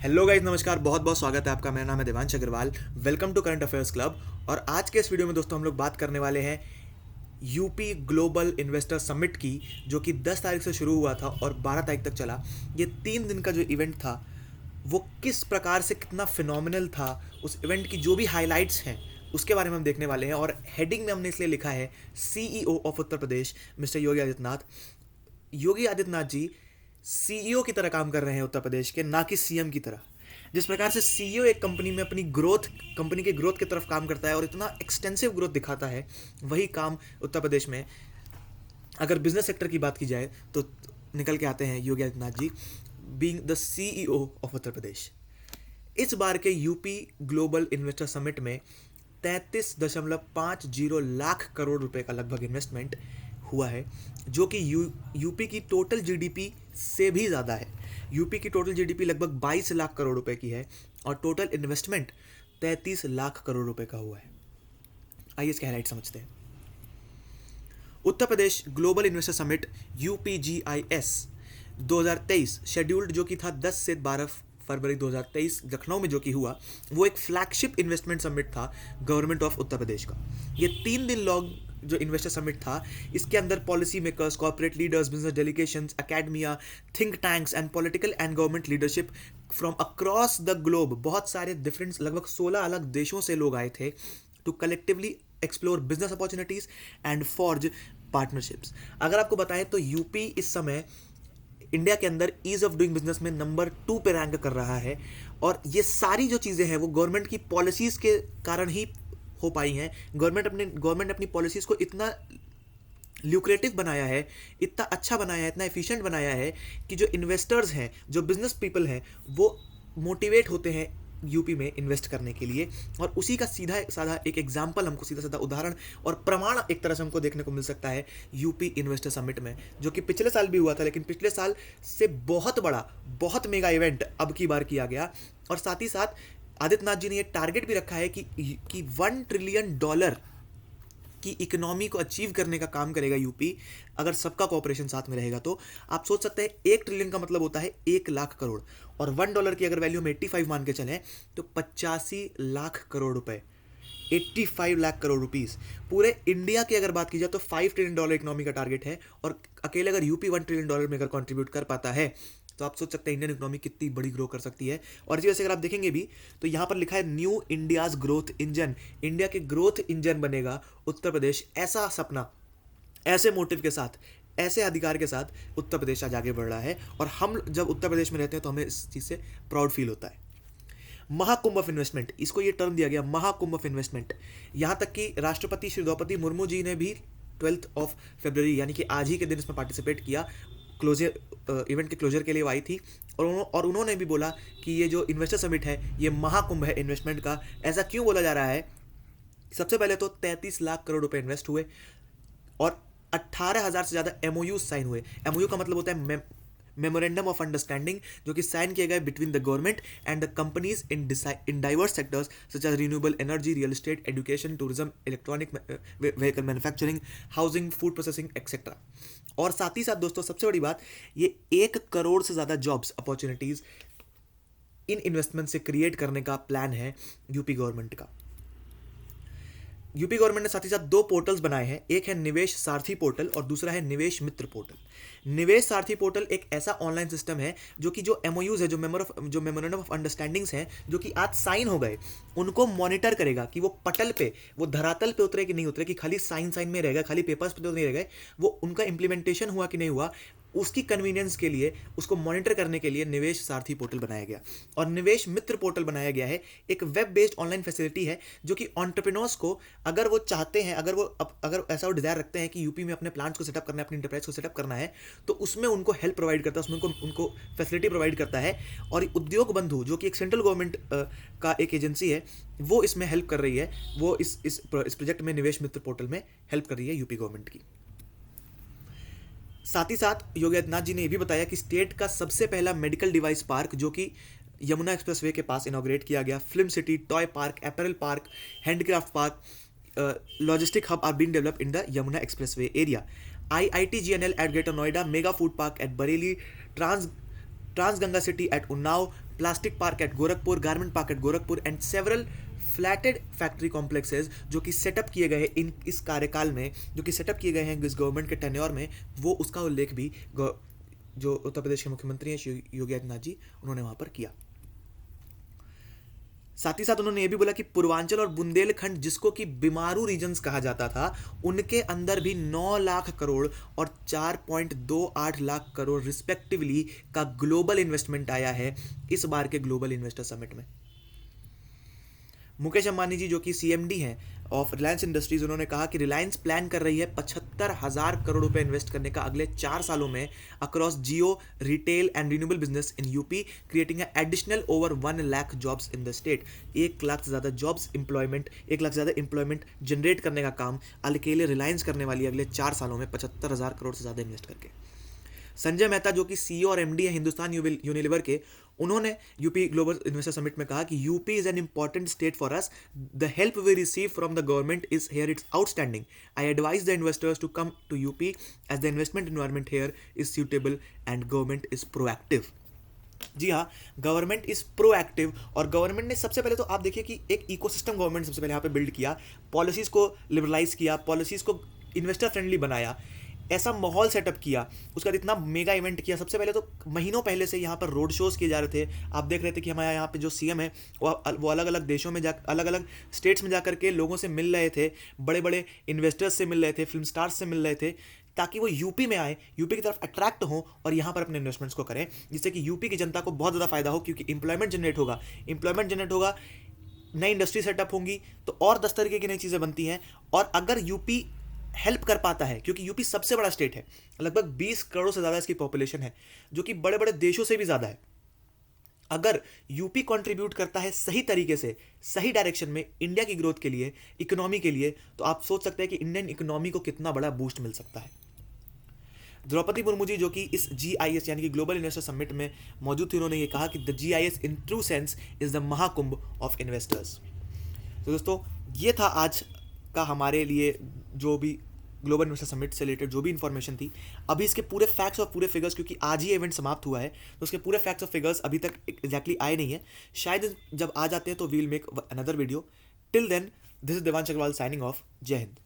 Hello guys, नमस्कार। बहुत बहुत स्वागत है आपका। मेरा नाम है Devansh Agarwal. Welcome to current affairs club. और आज के इस वीडियो में दोस्तों हम लोग बात करने वाले हैं यूपी ग्लोबल इन्वेस्टर समिट की, जो कि 10 तारीख से शुरू हुआ था और 12 तारीख तक चला। ये 3 दिन का जो इवेंट था वो किस प्रकार से कितना फिनोमिनल था, उस इवेंट की जो भी हाइलाइट्स हैं उसके बारे में हम देखने वाले हैं। और हेडिंग में हमने इसलिए लिखा है CEO of Uttar Pradesh mister Yogi Adityanath. Yogi Adityanath ji CEO की तरह काम कर रहे हैं उत्तर प्रदेश के, ना कि सीएम की तरह। जिस प्रकार से सीईओ एक कंपनी में अपनी ग्रोथ, कंपनी के ग्रोथ की तरफ काम करता है और इतना एक्सटेंसिव ग्रोथ दिखाता है, वही काम उत्तर प्रदेश में अगर बिजनेस सेक्टर की बात की जाए तो निकल के आते हैं योगी आदित्यनाथ जी, being the CEO of Uttar प्रदेश। इस बार के यूपी ग्लोबल इन्वेस्टर समिट में 33.50 लाख करोड़ रुपए का लगभग इन्वेस्टमेंट हुआ है, जो कि यूपी की टोटल जीडीपी से भी ज़्यादा है। यूपी की टोटल जीडीपी लगभग 22 लाख करोड़ रुपए की है और टोटल इन्वेस्टमेंट 33 लाख करोड़ रुपए का हुआ है। आइए इसके हाइलाइट समझते हैं। Uttar Pradesh global investor summit UPGIS 2023 scheduled, जो कि था 10 से 12 फरवरी 2023 लखनऊ में जो कि हुआ, वो एक फ्लैगशिप इन्वेस्टमेंट समिट था गवर्नमेंट ऑफ उत्तर प्रदेश का। ये 3 दिन लॉन्ग जो इन्वेस्टर समिट था, इसके अंदर policy makers, corporate leaders, business delegations, academia, think tanks and political and government leadership from across the globe, बहुत सारे डिफरेंट लगभग 16 अलग देशों से लोग आए थे to collectively explore business opportunities and forge partnerships. अगर आपको बताएं तो यूपी इस समय इंडिया के अंदर ईज ऑफ डूइंग बिजनेस में नंबर 2 पे रैंक कर रहा है। और ये सारी जो चीज़ें हैं वो गवर्नमेंट की पॉलिसीज़ के कारण ही हो पाई हैं। गवर्नमेंट अपनी पॉलिसीज़ को इतना ल्यूक्रेटिव बनाया है, इतना अच्छा बनाया है, इतना एफिशिएंट बनाया है कि जो इन्वेस्टर्स हैं, जो बिजनेस पीपल हैं, वो मोटिवेट होते हैं यूपी में इन्वेस्ट करने के लिए। और उसी का सीधा साधा एक एग्जाम्पल, हमको सीधा साधा उदाहरण और प्रमाण एक तरह से हमको देखने को मिल सकता है यूपी इन्वेस्टर समिट में, जो कि पिछले साल भी हुआ था, लेकिन पिछले साल से बहुत बड़ा, बहुत मेगा इवेंट अब की बार किया गया। और साथ ही साथ आदित्यनाथ जी ने ये टारगेट भी रखा है कि $1 ट्रिलियन की इकोनॉमी को अचीव करने का काम करेगा यूपी, अगर सबका कोऑपरेशन साथ में रहेगा। तो आप सोच सकते हैं 1 ट्रिलियन का मतलब होता है 1 लाख करोड़, और $1 की अगर वैल्यू हम 85 मान के चलें तो 85 लाख करोड़ रुपए, 85 लाख करोड़ रुपीस। पूरे इंडिया की अगर बात की जाए तो $5 ट्रिलियन इकोनॉमी का टारगेट है, और अकेले अगर यूपी $1 ट्रिलियन में अगर कंट्रीब्यूट कर पाता है तो आप सोच सकते हैं इंडियन इकोनॉमी कितनी बड़ी ग्रो कर सकती है। और इसी वजह से अगर आप देखेंगे भी तो यहाँ पर लिखा है new India's growth engine, India के ग्रोथ इंजन बनेगा उत्तर प्रदेश। ऐसा सपना, ऐसे मोटिव के साथ, ऐसे अधिकार के साथ उत्तर प्रदेश आज आगे बढ़ रहा है। और हम जब उत्तर प्रदेश में रहते हैं तो हमें इस चीज़ से प्राउड फील होता है। महाकुंभ ऑफ इन्वेस्टमेंट, इसको ये टर्म दिया गया, महाकुंभ ऑफ इन्वेस्टमेंट। यहाँ तक कि राष्ट्रपति श्री द्रौपदी मुर्मू जी ने भी 12 फरवरी यानी कि आज ही के दिन इसमें पार्टिसिपेट किया, क्लोजर इवेंट के क्लोजर के लिए आई थी। और उन्होंने भी बोला कि ये जो इन्वेस्टर समिट है ये महाकुंभ है इन्वेस्टमेंट का। ऐसा क्यों बोला जा रहा है? सबसे पहले तो 33 लाख करोड़ रुपए इन्वेस्ट हुए और 18,000 से ज़्यादा एमओयू साइन हुए। एमओयू का मतलब होता है मेमोरेंडम ऑफ अंडरस्टैंडिंग, जो कि साइन किए गए between the government and the companies in diverse sectors such as renewable energy, real estate, education, tourism, electronic vehicle manufacturing, housing, food processing etcetera. और साथ ही साथ दोस्तों सबसे बड़ी बात, ये 1 करोड़ से ज़्यादा जॉब्स अपॉर्चुनिटीज़ इन इन्वेस्टमेंट से क्रिएट करने का प्लान है यूपी गवर्नमेंट का। यूपी गवर्नमेंट ने साथ ही साथ 2 पोर्टल्स बनाए हैं, एक है निवेश सारथी पोर्टल और दूसरा है निवेश मित्र पोर्टल। निवेश सारथी पोर्टल एक ऐसा ऑनलाइन सिस्टम है जो कि जो एमओयूज है, जो मेमोरेंडम ऑफ अंडरस्टैंडिंग्स हैं, जो कि आज साइन हो गए, उनको मॉनिटर करेगा कि वो पटल पे, वो धरातल पे उतरे कि नहीं उतरे, कि खाली साइन में रहेगा, खाली पेपर्स पे तो नहीं रह गए, वो उनका इंप्लीमेंटेशन हुआ कि नहीं हुआ। उसकी कन्वीनियंस के लिए, उसको मॉनिटर करने के लिए निवेश सारथी पोर्टल बनाया गया। और निवेश मित्र पोर्टल बनाया गया है, एक वेब बेस्ड ऑनलाइन फैसिलिटी है जो कि एंटरप्रेन्योर्स को, अगर वो चाहते हैं, अगर ऐसा वो डिजायर रखते हैं कि यूपी में अपने प्लांट्स को सेटअप करना है, अपनी इंटरप्राइज को सेटअप करना है, तो उसमें उनको हेल्प प्रोवाइड करता है, उसमें उनको फैसिलिटी प्रोवाइड करता है। और उद्योग बंधु, जो कि एक सेंट्रल गवर्नमेंट का एक एजेंसी है, वो इसमें हेल्प कर रही है, वो इस प्रोजेक्ट में, निवेश मित्र पोर्टल में हेल्प कर रही है यूपी गवर्नमेंट की। साथ ही साथ योगी आदित्यनाथ जी ने यह भी बताया कि स्टेट का सबसे पहला मेडिकल डिवाइस पार्क, जो कि यमुना एक्सप्रेसवे के पास इनॉग्रेट किया गया, film city, toy park, apparel park, handcraft park, logistic hub are being developed in the Yamuna Expressway area. IIT GNL at Greater Noida, Mega Food Park at Bareilly, Trans Ganga City at Unnao, plastic park at Gorakhpur, garment park at Gorakhpur and several flatted factory complexes जो कि setup किए गए हैं इस कार्यकाल में, जो कि सेटअप किए गए हैं इस गवर्नमेंट के टेन्योर में, वो उसका उल्लेख भी जो उत्तर प्रदेश के मुख्यमंत्री हैं श्री योगी आदित्यनाथ जी, उन्होंने वहां पर किया। साथ ही साथ उन्होंने ये भी बोला कि पूर्वांचल और बुंदेलखंड, जिसको कि बीमारू रीजन्स कहा जाता था, उनके अंदर भी 9 लाख करोड़ और 4.28 लाख करोड़ रिस्पेक्टिवली का ग्लोबल इन्वेस्टमेंट आया है इस बार के ग्लोबल इन्वेस्टर समिट में। मुकेश अंबानी जी जो कि सीएमडी हैं ऑफ रिलायंस इंडस्ट्रीज, उन्होंने कहा कि रिलायंस प्लान कर रही है 75,000 करोड़ रुपए इन्वेस्ट करने का अगले 4 सालों में across Jio, retail and renewable business in UP, creating additional over 1 lakh jobs in the state. 1 lakh से ज़्यादा जॉब्स एम्प्लॉयमेंट, 1 लाख से ज़्यादा एम्प्लॉयमेंट जनरेट करने का काम अकेले रिलायंस करने वाली है अगले 4 सालों में 75,000 करोड़ से ज़्यादा इन्वेस्ट करके। संजय मेहता जो कि सीईओ और एमडी है हिंदुस्तान यूनिलीवर के, उन्होंने यूपी ग्लोबल इन्वेस्टर समिट में कहा कि UP is an important state for us, the help we receive from the government is here it's outstanding. I advise the investors to come to UP as the investment environment here is suitable and government is proactive. जी हाँ, government is proactive, और government ने सबसे पहले तो आप देखिए कि एक इकोसिस्टम गवर्नमेंट सबसे पहले यहाँ पे बिल्ड किया, पॉलिसीज को लिबरलाइज किया, पॉलिसीज को इन्वेस्टर फ्रेंडली बनाया, ऐसा माहौल सेटअप किया, उसके बाद इतना मेगा इवेंट किया। सबसे पहले तो महीनों पहले से यहाँ पर रोड शोज़ किए जा रहे थे। आप देख रहे थे कि हमारे यहाँ पे जो सीएम है वो अलग अलग देशों में अलग अलग स्टेट्स में जा करके लोगों से मिल रहे थे, बड़े बड़े इन्वेस्टर्स से मिल रहे थे, फिल्म स्टार्स से मिल रहे थे, ताकि वो यूपी में आए, यूपी की तरफ अट्रैक्ट हो और यहाँ पर अपने इन्वेस्टमेंट्स को करें, जिससे कि यूपी की जनता को बहुत ज़्यादा फायदा हो, क्योंकि इंप्लॉयमेंट जनरेट होगा, नई इंडस्ट्री सेटअप होंगी, तो और 10 तरीके की नई चीज़ें बनती हैं। और अगर यूपी हेल्प कर पाता है, क्योंकि यूपी सबसे बड़ा स्टेट है, लगभग 20 करोड़ से ज़्यादा इसकी पॉपुलेशन है, जो कि बड़े बड़े देशों से भी ज़्यादा है। अगर यूपी कंट्रीब्यूट करता है सही तरीके से, सही डायरेक्शन में इंडिया की ग्रोथ के लिए, इकोनॉमी के लिए, तो आप सोच सकते हैं कि इंडियन इकोनॉमी को कितना बड़ा बूस्ट मिल सकता है। द्रौपदी मुर्मू जी जो कि इस GIS यानी कि ग्लोबल इन्वेस्टर समिट में मौजूद थी, उन्होंने ये कहा कि the GIS in true sense is the Mahakumbh of investors. तो दोस्तों, ये था आज का हमारे लिए जो भी ग्लोबल इन्वेस्टर समिट से रिलेटेड जो भी इन्फॉर्मेशन थी। अभी इसके पूरे फैक्ट्स और पूरे फिगर्स, क्योंकि आज ही इवेंट समाप्त हुआ है, तो उसके पूरे फैक्ट्स और फिगर्स अभी तक एग्जैक्टली आए नहीं है। शायद जब आ जाते हैं तो we'll make another video. Till then, this is Devansh Agarwal signing off. जय हिंद।